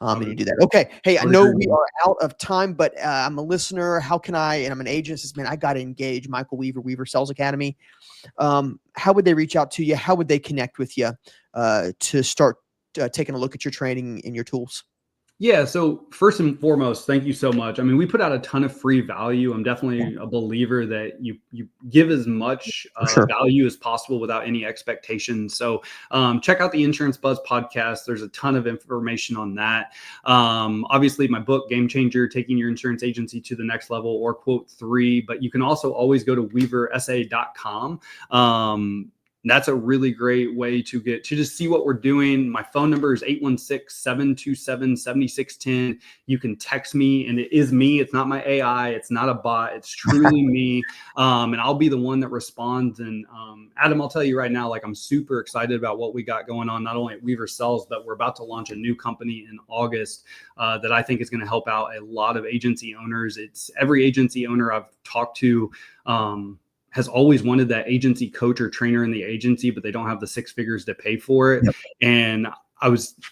And you do that. Okay. Hey, I know we are out of time, but I'm a listener. How can I, and I'm an agent, says, man, I got to engage Michael Weaver, Weaver Sales Academy. How would they reach out to you? How would they connect with you to start taking a look at your training and your tools? Yeah. So first and foremost, thank you so much. I mean, we put out a ton of free value. I'm definitely a believer that you give as much value as possible without any expectations. So check out the Insurance Buzz podcast. There's a ton of information on that. Obviously, my book, Game Changer, Taking Your Insurance Agency to the Next Level, or Quote 3. But you can also always go to weaversa.com. That's a really great way to just see what we're doing. My phone number is 816-727-7610. You can text me, and it is me. It's not my AI. It's not a bot. It's truly me. And I'll be the one that responds. And Adam, I'll tell you right now, like, I'm super excited about what we got going on, not only at Weaver Sells, but we're about to launch a new company in August that I think is going to help out a lot of agency owners. It's every agency owner I've talked to has always wanted that agency coach or trainer in the agency, but they don't have the six figures to pay for it. Yep. And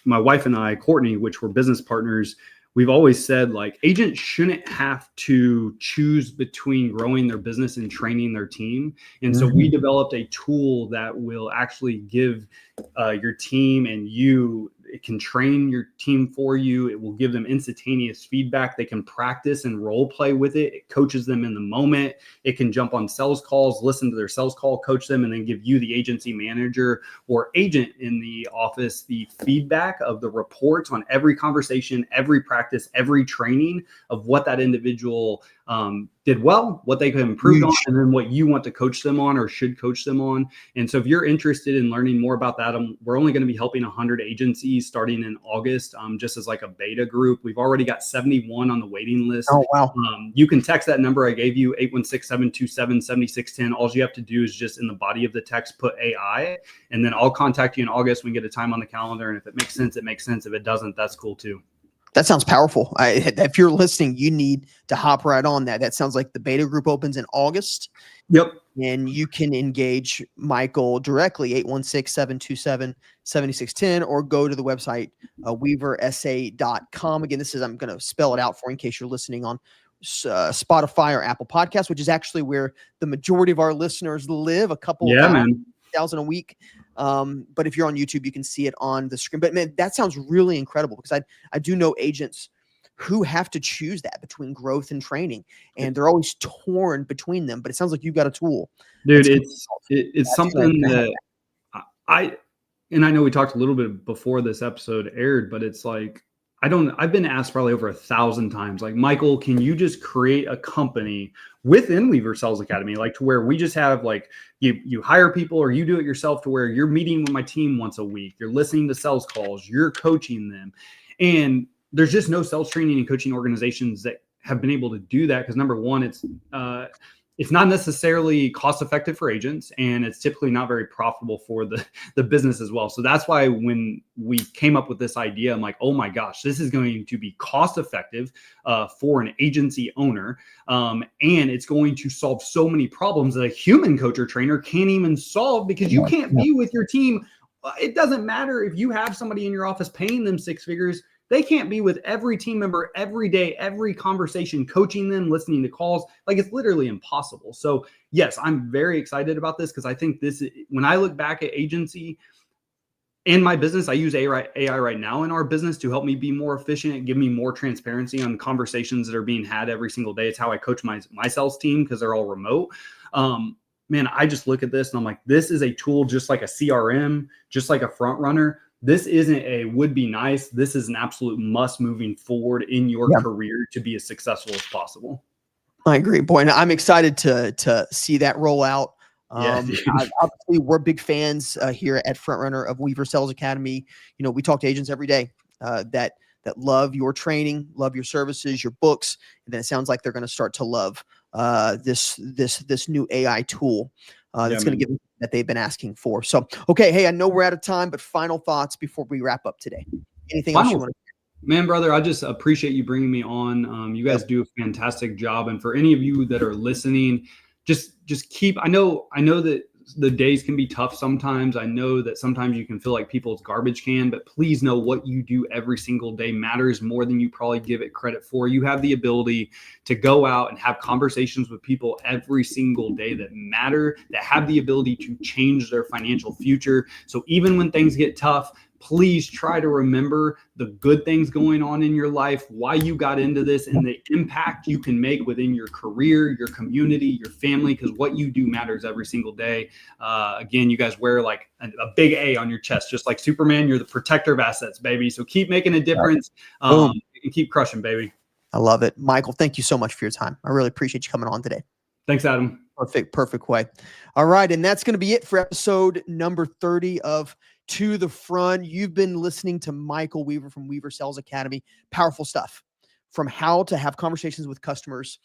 my wife and I, Courtney, which were business partners, we've always said, like, agents shouldn't have to choose between growing their business and training their team. And so we developed a tool that will actually give your team and you, it can train your team for you. It will give them instantaneous feedback. They can practice and role play with it. It coaches them in the moment. It can jump on sales calls, listen to their sales call, coach them, and then give you, the agency manager or agent in the office, the feedback of the reports on every conversation, every practice, every training of what that individual did well, what they could improve on, and then what you want to coach them on or should coach them on. And so if you're interested in learning more about that, we're only going to be helping 100 agencies starting in August, just as like a beta group. We've already got 71 on the waiting list. Oh, wow. You can text that number I gave you, 816-727-7610. All you have to do is just in the body of the text, put AI, and then I'll contact you in August. We can get a time on the calendar. And if it makes sense, it makes sense. If it doesn't, that's cool too. That sounds powerful. If you're listening, you need to hop right on that. That sounds like the beta group opens in August. Yep. And you can engage Michael directly, 816-727-7610, or go to the website, weaversa.com. Again, I'm going to spell it out for you in case you're listening on Spotify or Apple Podcasts, which is actually where the majority of our listeners live, a couple of thousand a week. But if you're on YouTube, you can see it on the screen. But man, that sounds really incredible, because I do know agents who have to choose that between growth and training, and they're always torn between them. But it sounds like you've got a tool. Dude, it's something that I know we talked a little bit before this episode aired, but it's like, I've been asked probably over 1,000 times, like, Michael, can you just create a company within Weaver Sales Academy, like, to where we just have, like, you hire people, or you do it yourself, to where you're meeting with my team once a week, you're listening to sales calls, you're coaching them. And there's just no sales training and coaching organizations that have been able to do that, because number one, it's not necessarily cost effective for agents, and it's typically not very profitable for the business as well. So that's why when we came up with this idea, I'm like, oh my gosh, this is going to be cost effective for an agency owner. And it's going to solve so many problems that a human coach or trainer can't even solve, because you can't be with your team. It doesn't matter if you have somebody in your office paying them six figures. They can't be with every team member every day, every conversation, coaching them, listening to calls. Like, it's literally impossible. So yes, I'm very excited about this, because I think when I look back at agency, and my business, I use AI right now in our business to help me be more efficient, give me more transparency on conversations that are being had every single day. It's how I coach my sales team because they're all remote. Man, I just look at this and I'm like, this is a tool just like a CRM, just like a front runner. This isn't a would be nice. This is an absolute must moving forward in your career to be as successful as possible. I agree, boy. And I'm excited to see that roll out. Yeah, Obviously, we're big fans here at Frontrunner of Weaver Sales Academy. You know, we talk to agents every day that love your training, love your services, your books, and then it sounds like they're going to start to love this new AI tool that's going to give them that they've been asking for. So, okay, hey, I know we're out of time, but final thoughts before we wrap up today. Anything else you want to? Man, brother, I just appreciate you bringing me on. You guys do a fantastic job. And for any of you that are listening, just keep, I know that the days can be tough sometimes. I know that sometimes you can feel like people's garbage can, but please know what you do every single day matters more than you probably give it credit for. You have the ability to go out and have conversations with people every single day that matter, that have the ability to change their financial future. So even when things get tough, please try to remember the good things going on in your life, why you got into this, and the impact you can make within your career, your community, your family, because what you do matters every single day. Again, you guys wear like a big A on your chest, just like Superman. You're the protector of assets, baby. So keep making a difference and keep crushing, baby. I love it. Michael, thank you so much for your time. I really appreciate you coming on today. Thanks, Adam. Perfect way. All right. And that's going to be it for episode number 30 of To the Front. You've been listening to Michael Weaver from Weaver Sales Academy. Powerful stuff from how to have conversations with customers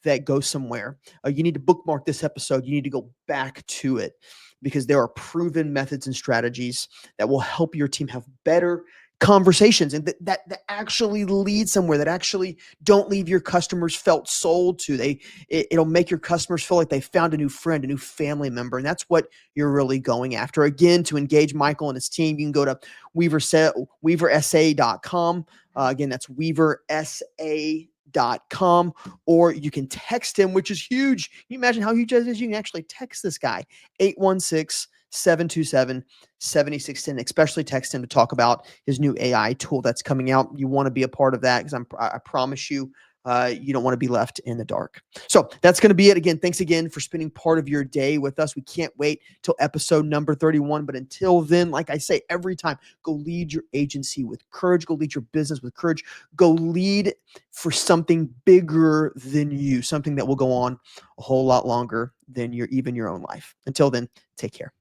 that go somewhere. You need to bookmark this episode. You need to go back to it because there are proven methods and strategies that will help your team have better conversations and that actually lead somewhere, that actually don't leave your customers felt sold to. It'll make your customers feel like they found a new friend, a new family member. And that's what you're really going after. Again, to engage Michael and his team, you can go to weaversa.com. Again, that's weaversa.com, or you can text him, which is huge. Can you imagine how huge that is? You can actually text this guy, 816-727-7610, especially text him to talk about his new AI tool that's coming out. You want to be a part of that because I promise you, you don't want to be left in the dark. So that's going to be it. Again, thanks again for spending part of your day with us. We can't wait till episode number 31. But until then, like I say every time, go lead your agency with courage. Go lead your business with courage. Go lead for something bigger than you, something that will go on a whole lot longer than your own life. Until then, take care.